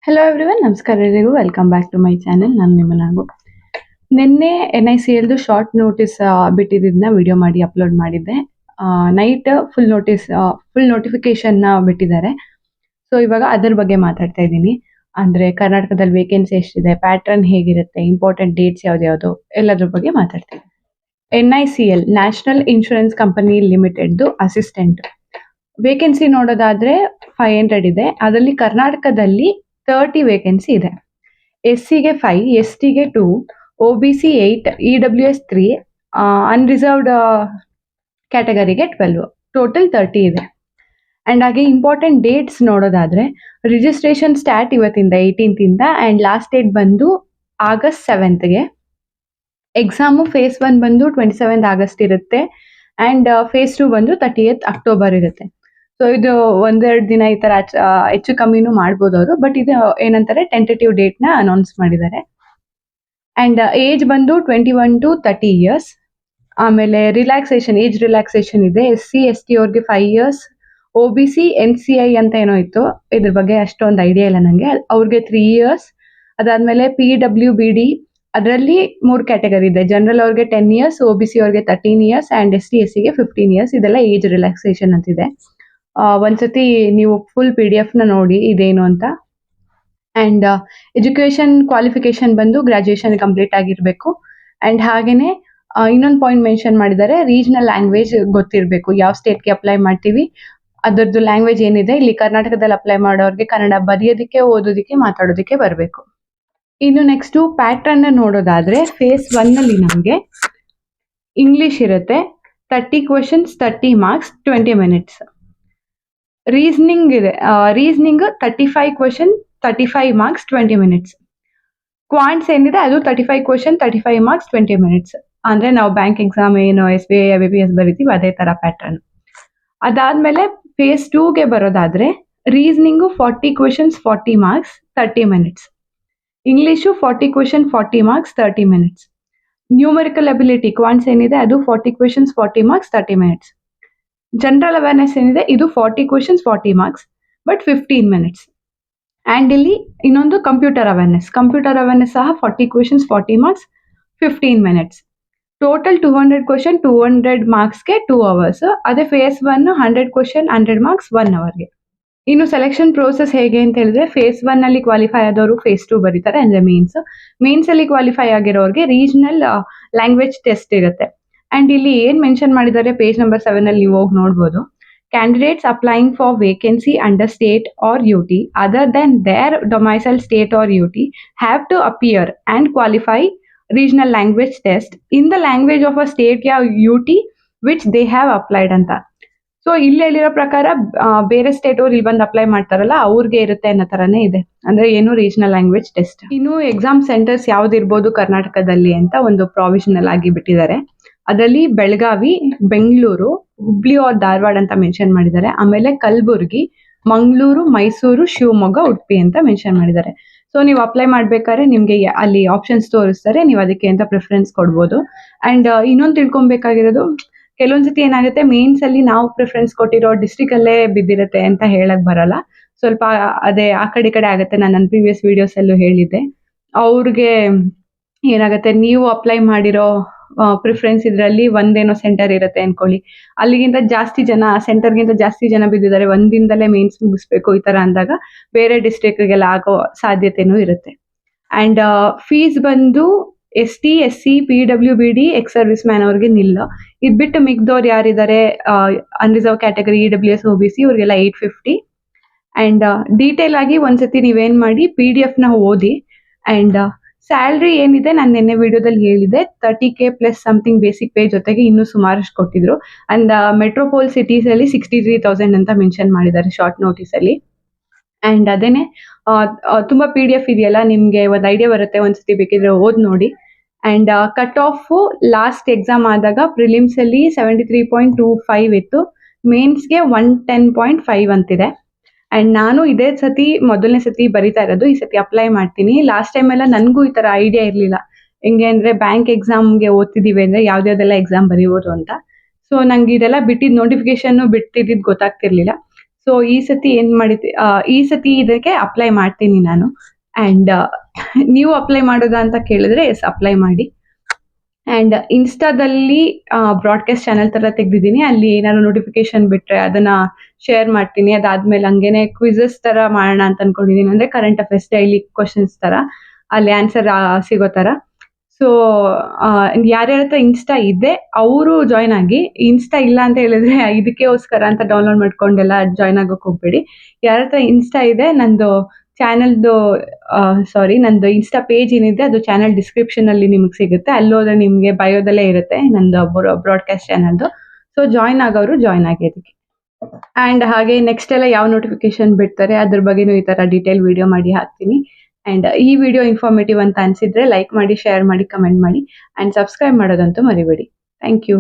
Hello everyone, ನಮಸ್ಕಾರ ಎಲ್ಲರಿಗೂ. Welcome back to my channel. ನಾನು ನಿಮ್ಮ ನಾಗು. ನಿನ್ನೆ NICLದು ಶಾರ್ಟ್ ನೋಟಿಸ್ ಬಿಟ್ಟಿದ್ದನ್ನ ವಿಡಿಯೋ ಮಾಡಿ ಅಪ್ಲೋಡ್ ಮಾಡಿದ್ದೆ. ನೈಟ್ ಫುಲ್ ನೋಟಿಫಿಕೇಶನ್ ಬಿಟ್ಟಿದ್ದಾರೆ. ಸೊ ಇವಾಗ ಅದರ ಬಗ್ಗೆ ಮಾತಾಡ್ತಾ ಇದ್ದೀನಿ. ಅಂದ್ರೆ ಕರ್ನಾಟಕದಲ್ಲಿ ವೇಕೆನ್ಸಿ ಎಷ್ಟಿದೆ, ಪ್ಯಾಟರ್ನ್ ಹೇಗಿರುತ್ತೆ, ಇಂಪಾರ್ಟೆಂಟ್ ಡೇಟ್ಸ್ ಯಾವ್ದು ಎಲ್ಲದ್ರ ಬಗ್ಗೆ ಮಾತಾಡ್ತೀನಿ. NICL ನ್ಯಾಷನಲ್ ಇನ್ಶೂರೆನ್ಸ್ ಕಂಪನಿ ಲಿಮಿಟೆಡ್ದು ಅಸಿಸ್ಟೆಂಟ್ ವೇಕೆನ್ಸಿ ನೋಡೋದಾದ್ರೆ 500 ಇದೆ. ಅದರಲ್ಲಿ ಕರ್ನಾಟಕದಲ್ಲಿ 30 ವೇಕೆನ್ಸಿ ಇದೆ. SCಗೆ 5, STಗೆ 2, OBC 8, EWS 3, ಅನ್ರಿಸರ್ವ್ಡ್ ಕ್ಯಾಟಗರಿಗೆ 12, ಟೋಟಲ್ 30 ಇದೆ. ಅಂಡ್ ಹಾಗೆ ಇಂಪಾರ್ಟೆಂಟ್ ಡೇಟ್ಸ್ ನೋಡೋದಾದ್ರೆ ರಿಜಿಸ್ಟ್ರೇಷನ್ ಸ್ಟಾರ್ಟ್ ಇವತ್ತಿಂದ 18th ಇಂದ ಅಂಡ್ ಲಾಸ್ಟ್ ಡೇಟ್ ಬಂದು August 7th. ಎಕ್ಸಾಮು ಫೇಸ್ 1 ಬಂದು 27th August ಇರುತ್ತೆ ಅಂಡ್ ಫೇಸ್ 2 ಬಂದು 30th October ಇರುತ್ತೆ. ಸೊ ಇದು ಒಂದೆರಡು ದಿನ ಈ ತರ ಹೆಚ್ಚು ಕಮ್ಮಿನೂ ಮಾಡ್ಬೋದು ಅವರು. ಬಟ್ ಇದು ಏನಂತಾರೆ, ಟೆಂಟೇಟಿವ್ ಡೇಟ್ ನ ಅನೌನ್ಸ್ ಮಾಡಿದ್ದಾರೆ. ಅಂಡ್ ಏಜ್ ಬಂದು 21 to 30 years. ಆಮೇಲೆ ಏಜ್ ರಿಲ್ಯಾಕ್ಸೇಷನ್ ಇದೆ. SC ST ಅವ್ರಿಗೆ 5 years, OBC NCI ಅಂತ ಏನೋ ಇತ್ತು, ಇದ್ರ ಬಗ್ಗೆ ಅಷ್ಟೊಂದು ಐಡಿಯಾ ಇಲ್ಲ ನಂಗೆ, ಅವ್ರಿಗೆ 3 years. ಅದಾದ್ಮೇಲೆ PWBD ಅದರಲ್ಲಿ 3 ಕ್ಯಾಟಗರಿ ಇದೆ. ಜನರಲ್ ಅವ್ರಿಗೆ 10 years, OBC ಅವ್ರಿಗೆ 13 years ಅಂಡ್ ST SCಗೆ 15 years. ಇದೆಲ್ಲ ಏಜ್ ರಿಲ್ಯಾಕ್ಸೇಷನ್ ಅಂತಿದೆ. ಒಂದ್ಸತಿ ನೀವು ಫುಲ್ PDF ನ ನೋಡಿ ಇದೇನು ಅಂತ. ಅಂಡ್ ಎಜುಕೇಶನ್ ಕ್ವಾಲಿಫಿಕೇಶನ್ ಬಂದು ಗ್ರಾಜುಯೇಷನ್ ಕಂಪ್ಲೀಟ್ ಆಗಿರ್ಬೇಕು. ಅಂಡ್ ಹಾಗೇನೆ ಇನ್ನೊಂದು ಪಾಯಿಂಟ್ ಮೆನ್ಷನ್ ಮಾಡಿದ್ದಾರೆ, ರೀಜನಲ್ ಲ್ಯಾಂಗ್ವೇಜ್ ಗೊತ್ತಿರಬೇಕು. ಯಾವ ಸ್ಟೇಟ್ಗೆ ಅಪ್ಲೈ ಮಾಡ್ತೀವಿ ಅದರದ್ದು ಲ್ಯಾಂಗ್ವೇಜ್ ಏನಿದೆ, ಇಲ್ಲಿ ಕರ್ನಾಟಕದಲ್ಲಿ ಅಪ್ಲೈ ಮಾಡೋರಿಗೆ ಕನ್ನಡ ಬರೆಯೋದಕ್ಕೆ, ಓದೋದಕ್ಕೆ, ಮಾತಾಡೋದಕ್ಕೆ ಬರಬೇಕು. ಇನ್ನು ನೆಕ್ಸ್ಟ್ ಪ್ಯಾಟರ್ನ್ ನೋಡೋದಾದ್ರೆ ಫೇಸ್ 1 ನಲ್ಲಿ ನಮಗೆ ಇಂಗ್ಲಿಷ್ ಇರುತ್ತೆ. 30 questions, 30 marks, 20 minutes. ರೀಸನಿಂಗ್ ಇದೆ. Reasoning 35 question, 35 marks, 20 minutes. Quants ಏನಿದೆ ಅದು 35 question, 35 marks, 20 minutes. ಅಂದ್ರೆ ನಾವು ಬ್ಯಾಂಕ್ ಎಕ್ಸಾಮ್ ಏನು SBI IBPS ಬರಿತೀವಿ ಅದೇ ತರ ಪ್ಯಾಟರ್ನ್. ಅದಾದ್ಮೇಲೆ ಫೇಸ್ 2ಗೆ ಬರೋದಾದ್ರೆ reasoning 40 questions, 40 marks, 30 minutes. English 40 question, 40 marks, 30 minutes. Numerical ability quants ಏನಿದೆ ಅದು 40 questions, 40 marks, 30 minutes. General awareness ಏನಿದೆ ಇದು 40 questions, 40 marks, but 15 minutes. And ಇಲ್ಲಿ ಇನ್ನೊಂದು ಕಂಪ್ಯೂಟರ್ ಅವೇರ್ನೆಸ್ ಸಹ 40 questions, 40 marks, 15 minutes. Total 200 question, 200 marksಗೆ 2 hours. ಅದೇ ಫೇಸ್ 1 100 question, 100 marks, 1 hourಗೆ. ಇನ್ನು selection process ಹೇಗೆ ಅಂತ ಹೇಳಿದ್ರೆ, ಫೇಸ್ 1 ಅಲ್ಲಿ ಕ್ವಾಲಿಫೈ ಆದವರು ಫೇಸ್ 2 ಬರೀತಾರೆ, ಅಂದ್ರೆ ಮೇನ್ಸ್ ಅಲ್ಲಿ ಕ್ವಾಲಿಫೈ ಆಗಿರೋರಿಗೆ ರೀಜನಲ್ ಲ್ಯಾಂಗ್ವೇಜ್ ಟೆಸ್ಟ್ ಇರುತ್ತೆ. ಅಂಡ್ ಇಲ್ಲಿ ಏನ್ ಮೆನ್ಷನ್ ಮಾಡಿದ್ದಾರೆ ಪೇಜ್ ನಂಬರ್ 7 ಅಲ್ಲಿ ನೀವು ಹೋಗಿ ನೋಡ್ಬೋದು. Candidates applying for vacancy under state or UT other than their domicile state or UT have to appear and qualify regional language test in the language of a state or UT which they have applied ಅಂತ. So ಇಲ್ಲಿ ಹೇಳಿರೋ ಪ್ರಕಾರ ಬೇರೆ state ಅವ್ರು ಇಲ್ಲಿ ಬಂದು apply ಮಾಡ್ತಾರಲ್ಲ ಅವ್ರಿಗೆ ಇರುತ್ತೆ ಅನ್ನೋ ತರನೇ ಇದೆ. ಅಂದ್ರೆ ಏನು ರೀಜನಲ್ ಲ್ಯಾಂಗ್ವೇಜ್ ಟೆಸ್ಟ್. ಇನ್ನು ಎಕ್ಸಾಮ್ ಸೆಂಟರ್ಸ್ ಯಾವ್ದಿರ್ಬೋದು ಕರ್ನಾಟಕದಲ್ಲಿ ಅಂತ ಒಂದು ಪ್ರಾವಿಷನಲ್ ಆಗಿ ಬಿಟ್ಟಿದ್ದಾರೆ. ಅದರಲ್ಲಿ ಬೆಳಗಾವಿ, ಬೆಂಗಳೂರು, ಹುಬ್ಳಿ ಆರ್ ಧಾರವಾಡ ಅಂತ ಮೆನ್ಷನ್ ಮಾಡಿದ್ದಾರೆ. ಆಮೇಲೆ ಕಲಬುರ್ಗಿ, ಮಂಗಳೂರು, ಮೈಸೂರು, ಶಿವಮೊಗ್ಗ, ಉಡುಪಿ ಅಂತ ಮೆನ್ಷನ್ ಮಾಡಿದ್ದಾರೆ. ಸೊ ನೀವು ಅಪ್ಲೈ ಮಾಡ್ಬೇಕಾದ್ರೆ ನಿಮ್ಗೆ ಅಲ್ಲಿ ಆಪ್ಷನ್ಸ್ ತೋರಿಸ್ತಾರೆ, ನೀವು ಅದಕ್ಕೆ ಅಂತ ಪ್ರಿಫರೆನ್ಸ್ ಕೊಡ್ಬೋದು. ಅಂಡ್ ಇನ್ನೊಂದು ತಿಳ್ಕೊಬೇಕಾಗಿರೋದು, ಕೆಲವೊಂದ್ಸತಿ ಏನಾಗುತ್ತೆ ಮೇನ್ಸ್ ಅಲ್ಲಿ ನಾವು ಪ್ರಿಫರೆನ್ಸ್ ಕೊಟ್ಟಿರೋ ಡಿಸ್ಟ್ರಿಕ್ಟ್ ಅಲ್ಲೇ ಬಿದ್ದಿರುತ್ತೆ ಅಂತ ಹೇಳಕ್ ಬರಲ್ಲ. ಸ್ವಲ್ಪ ಅದೇ ಆ ಕಡೆ ಆಗುತ್ತೆ. ನಾನು ನನ್ನ ಪ್ರೀವಿಯಸ್ ವಿಡಿಯೋಸ್ ಅಲ್ಲೂ ಹೇಳಿದ್ದೆ. ಅವ್ರಿಗೆ ಏನಾಗುತ್ತೆ, ನೀವು ಅಪ್ಲೈ ಮಾಡಿರೋ ಪ್ರಿಫರೆನ್ಸ್ ಇದರಲ್ಲಿ ಒಂದೇನೋ ಸೆಂಟರ್ ಇರುತ್ತೆ ಅನ್ಕೊಳ್ಳಿ, ಅಲ್ಲಿಗಿಂತ ಜಾಸ್ತಿ ಜನ, ಸೆಂಟರ್ಗಿಂತ ಜಾಸ್ತಿ ಜನ ಬಿದ್ದಿದ್ದಾರೆ, ಒಂದಿಂದಲೇ ಮೇನ್ಸ್ ಮುಗಿಸ್ಬೇಕು ಈ ತರ ಅಂದಾಗ ಬೇರೆ ಡಿಸ್ಟ್ರಿಕ್ಟ್ಗೆಲ್ಲ ಆಗೋ ಸಾಧ್ಯತೆನೂ ಇರುತ್ತೆ. ಅಂಡ್ ಫೀಸ್ ಬಂದು ST SC PWBD ex service man ಅವ್ರಿಗೆ ನಿಲ್ಲ. ಇದ್ ಬಿಟ್ಟು ಮಿಕ್ದವ್ರು ಯಾರಿದ್ದಾರೆ ಅನ್ರಿಸರ್ವ್ ಕ್ಯಾಟಗರಿ EWS OBC ಇವ್ರಿಗೆಲ್ಲ 850. ಅಂಡ್ ಡೀಟೇಲ್ ಆಗಿ ಒಂದ್ಸತಿ ನೀವೇನ್ ಮಾಡಿ PDF ನ ಓದಿ. ಅಂಡ್ ಸ್ಯಾಲ್ರಿ ಏನಿದೆ ನಾನು ನಿನ್ನೆ ವಿಡಿಯೋದಲ್ಲಿ ಹೇಳಿದೆ, 30K plus something basic pay ಜೊತೆಗೆ ಇನ್ನೂ ಸುಮಾರಷ್ಟು ಕೊಟ್ಟಿದ್ರು. ಅಂಡ್ ಮೆಟ್ರೋಪೋಲ್ ಸಿಟೀಸ್ ಅಲ್ಲಿ 63,000 ಅಂತ ಮೆನ್ಷನ್ ಮಾಡಿದ್ದಾರೆ ಶಾರ್ಟ್ ನೋಟಿಸ್ ಅಲ್ಲಿ. ಅಂಡ್ ಅದೇನೆ ತುಂಬಾ PDF ಇದೆಯಲ್ಲ, ನಿಮ್ಗೆ ಒಂದು ಐಡಿಯಾ ಬರುತ್ತೆ, ಒಂದ್ಸತಿ ಬೇಕಿದ್ರೆ ಓದ್ ನೋಡಿ. And cut off last exam ಆದಾಗ ಪ್ರಿಲಿಮ್ಸ್ ಅಲ್ಲಿ 73.25 ಇತ್ತು, ಮೇನ್ಸ್ಗೆ 110.5 ಅಂತಿದೆ. ಅಂಡ್ ನಾನು ಇದೇ ಸತಿ ಮೊದಲನೇ ಸತಿ ಬರಿತಾ ಇರೋದು, ಈ ಸತಿ ಅಪ್ಲೈ ಮಾಡ್ತೀನಿ. ಲಾಸ್ಟ್ ಟೈಮ್ ಎಲ್ಲ ನನಗೂ ಈ ತರ ಐಡಿಯಾ ಇರ್ಲಿಲ್ಲ, ಹೆಂಗೆ ಅಂದ್ರೆ ಬ್ಯಾಂಕ್ ಎಕ್ಸಾಮ್ಗೆ ಓದ್ತಿದೀವಿ ಅಂದ್ರೆ ಯಾವ್ದಾವ್ದೆಲ್ಲ ಎಕ್ಸಾಮ್ ಬರೀಬೋದು ಅಂತ. ಸೊ ನಂಗೆ ಇದೆಲ್ಲ ಬಿಟ್ಟಿದ್ ನೋಟಿಫಿಕೇಶನ್ ಬಿಟ್ಟಿದ್ದು ಗೊತ್ತಾಗ್ತಿರ್ಲಿಲ್ಲ. ಸೊ ಈ ಸತಿ ಇದಕ್ಕೆ ಅಪ್ಲೈ ಮಾಡ್ತೀನಿ ನಾನು. ಅಂಡ್ ನೀವು ಅಪ್ಲೈ ಮಾಡೋದಾ ಅಂತ ಕೇಳಿದ್ರೆ ಎಸ್, ಅಪ್ಲೈ ಮಾಡಿ. ಅಂಡ್ ಇನ್ಸ್ಟಾದಲ್ಲಿ ಬ್ರಾಡ್ಕಾಸ್ಟ್ ಚಾನಲ್ ತರ ತೆಗ್ದಿದ್ದೀನಿ. ಅಲ್ಲಿ ಏನಾದ್ರು ನೋಟಿಫಿಕೇಶನ್ ಬಿಟ್ರೆ ಅದನ್ನ ಶೇರ್ ಮಾಡ್ತೀನಿ. ಅದಾದ್ಮೇಲೆ ಹಂಗೇನೆ ಕ್ವಿಜಸ್ ತರ ಮಾಡೋಣ ಅಂತ ಅನ್ಕೊಂಡಿದೀನಿ. ಅಂದ್ರೆ ಕರೆಂಟ್ ಅಫೇರ್ಸ್ ಡೈಲಿ ಕ್ವಶನ್ಸ್ ತರ ಅಲ್ಲಿ ಆನ್ಸರ್ ಸಿಗೋ ತರ. ಸೊ ಯಾರ್ಯಾರ ಹತ್ರ ಇನ್ಸ್ಟಾ ಇದೆ ಅವರು ಜಾಯ್ನ್ ಆಗಿ. ಇನ್ಸ್ಟಾ ಇಲ್ಲ ಅಂತ ಹೇಳಿದ್ರೆ ಇದಕ್ಕೋಸ್ಕರ ಅಂತ ಡೌನ್ಲೋಡ್ ಮಾಡ್ಕೊಂಡೆಲ್ಲ ಜಾಯ್ನ್ ಆಗೋಕ್ ಹೋಗ್ಬೇಡಿ. ಯಾರ ಹತ್ರ ಇನ್ಸ್ಟಾ ಇದೆ, ನಂದು ನಂದು ಇನ್ಸ್ಟಾ ಪೇಜ್ ಏನಿದೆ ಅದು ಚಾನಲ್ ಡಿಸ್ಕ್ರಿಪ್ಷನ್ ಅಲ್ಲಿ ನಿಮಗೆ ಸಿಗುತ್ತೆ. ಅಲ್ಲಿ ಹೋದ್ರೆ ನಿಮ್ಗೆ ಬಯೋದಲ್ಲೇ ಇರುತ್ತೆ ನಂದು ಬ್ರಾಡ್ಕಾಸ್ಟ್ ಚಾನಲ್ದು. ಸೊ ಜಾಯ್ನ್ ಆಗೋರು ಜಾಯ್ನ್ ಆಗಿ ಅದಕ್ಕೆ. ಅಂಡ್ ಹಾಗೆ ನೆಕ್ಸ್ಟ್ ಎಲ್ಲ ಯಾವ ನೋಟಿಫಿಕೇಶನ್ ಬಿಡ್ತಾರೆ ಅದ್ರ ಬಗ್ಗೆನೂ ಈ ತರ ಡೀಟೇಲ್ ವಿಡಿಯೋ ಮಾಡಿ ಹಾಕ್ತೀನಿ. ಅಂಡ್ ಈ ವಿಡಿಯೋ ಇನ್ಫಾರ್ಮೇಟಿವ್ ಅಂತ ಅನ್ಸಿದ್ರೆ ಲೈಕ್ ಮಾಡಿ, ಶೇರ್ ಮಾಡಿ, ಕಮೆಂಟ್ ಮಾಡಿ ಅಂಡ್ ಸಬ್ಸ್ಕ್ರೈಬ್ ಮಾಡೋದಂತೂ ಮರಿಬೇಡಿ. Thank you.